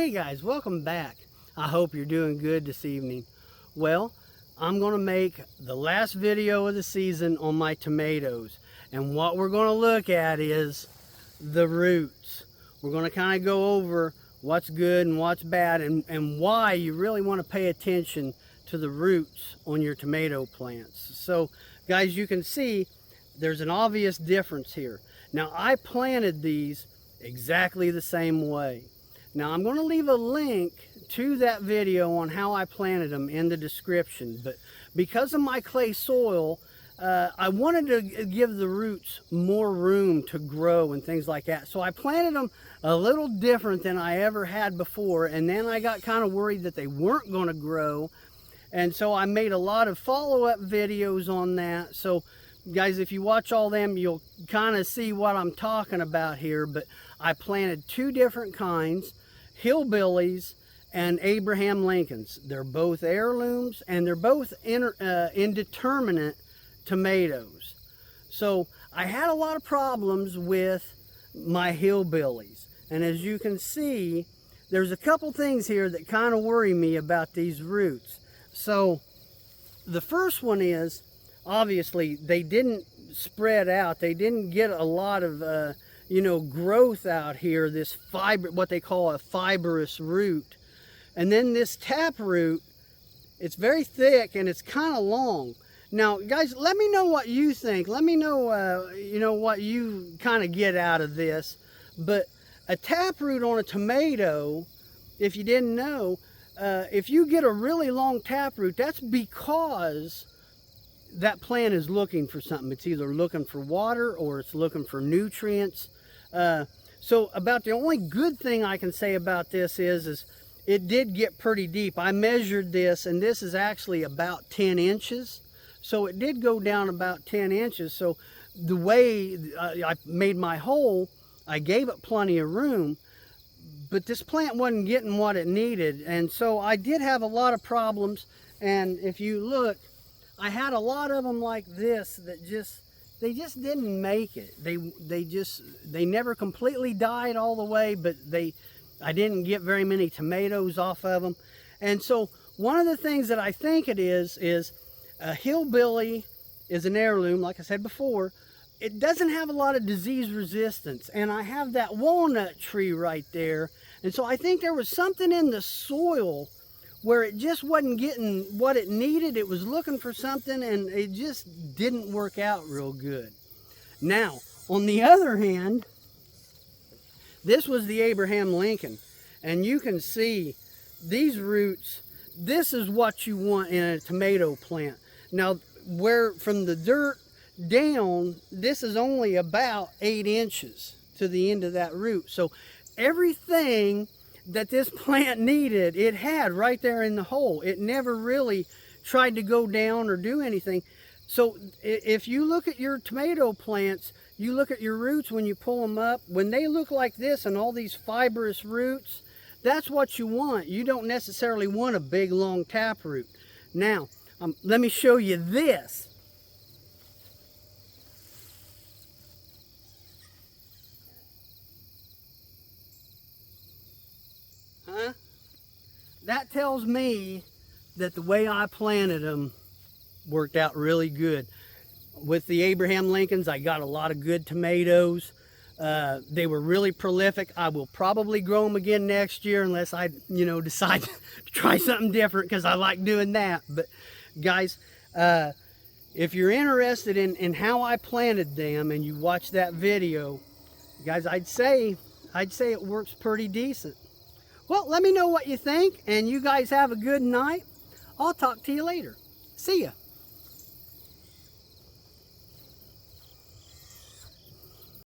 Hey guys, welcome back. I hope you're doing good this evening. Well, I'm going to make the last video of the season on my tomatoes. And what we're going to look at is the roots. We're going to kind of go over what's good and what's bad and why you really want to pay attention to the roots on your tomato plants. So guys, you can see there's an obvious difference here. Now I planted these exactly the same way. Now I'm going to leave a link to that video on how I planted them in the description, but because of my clay soil, I wanted to give the roots more room to grow and things like that. So I planted them a little different than I ever had before, and then I got kind of worried that they weren't going to grow, and so I made a lot of follow-up videos on that. So guys, if you watch all them, you'll kind of see what I'm talking about here. But I planted two different kinds, Hillbillies and Abraham Lincolns. They're both heirlooms and they're both indeterminate tomatoes. So I had a lot of problems with my Hillbillies, and as you can see, there's a couple things here that kind of worry me about these roots. So the first one is, obviously they didn't spread out. They didn't get a lot of growth out here, this what they call a fibrous root. And then this tap root, it's very thick and it's kind of long. Now guys, let me know what you think. Let me know what you kind of get out of this. But a tap root on a tomato, if you didn't know, if you get a really long tap root, that's because that plant is looking for something. It's either looking for water or it's looking for nutrients. So about the only good thing I can say about this is it did get pretty deep. I measured this, and this is actually about 10 inches. So it did go down about 10 inches. So the way I made my hole, I gave it plenty of room, but this plant wasn't getting what it needed. And so I did have a lot of problems. And if you look, I had a lot of them like this that they just didn't make it. They never completely died all the way, but I didn't get very many tomatoes off of them. And so one of the things that I think it is a Hillbilly is an heirloom, like I said before. It doesn't have a lot of disease resistance, and I have that walnut tree right there. And so I think there was something in the soil where it just wasn't getting what it needed. It was looking for something, and it just didn't work out real good. Now, on the other hand, this was the Abraham Lincoln, and you can see these roots. This is what you want in a tomato plant. Now, where from the dirt down, this is only about 8 inches to the end of that root. So everything that this plant needed, it had right there in the hole. It never really tried to go down or do anything. So if you look at your tomato plants, you look at your roots when you pull them up, when they look like this and all these fibrous roots, that's what you want. You don't necessarily want a big long tap root. Now, let me show you this. That tells me that the way I planted them worked out really good. With the Abraham Lincolns, I got a lot of good tomatoes. They were really prolific. I will probably grow them again next year unless I, decide to try something different, because I like doing that. But guys, if you're interested in how I planted them and you watch that video, guys, I'd say it works pretty decent. Well, let me know what you think, and you guys have a good night. I'll talk to you later. See ya.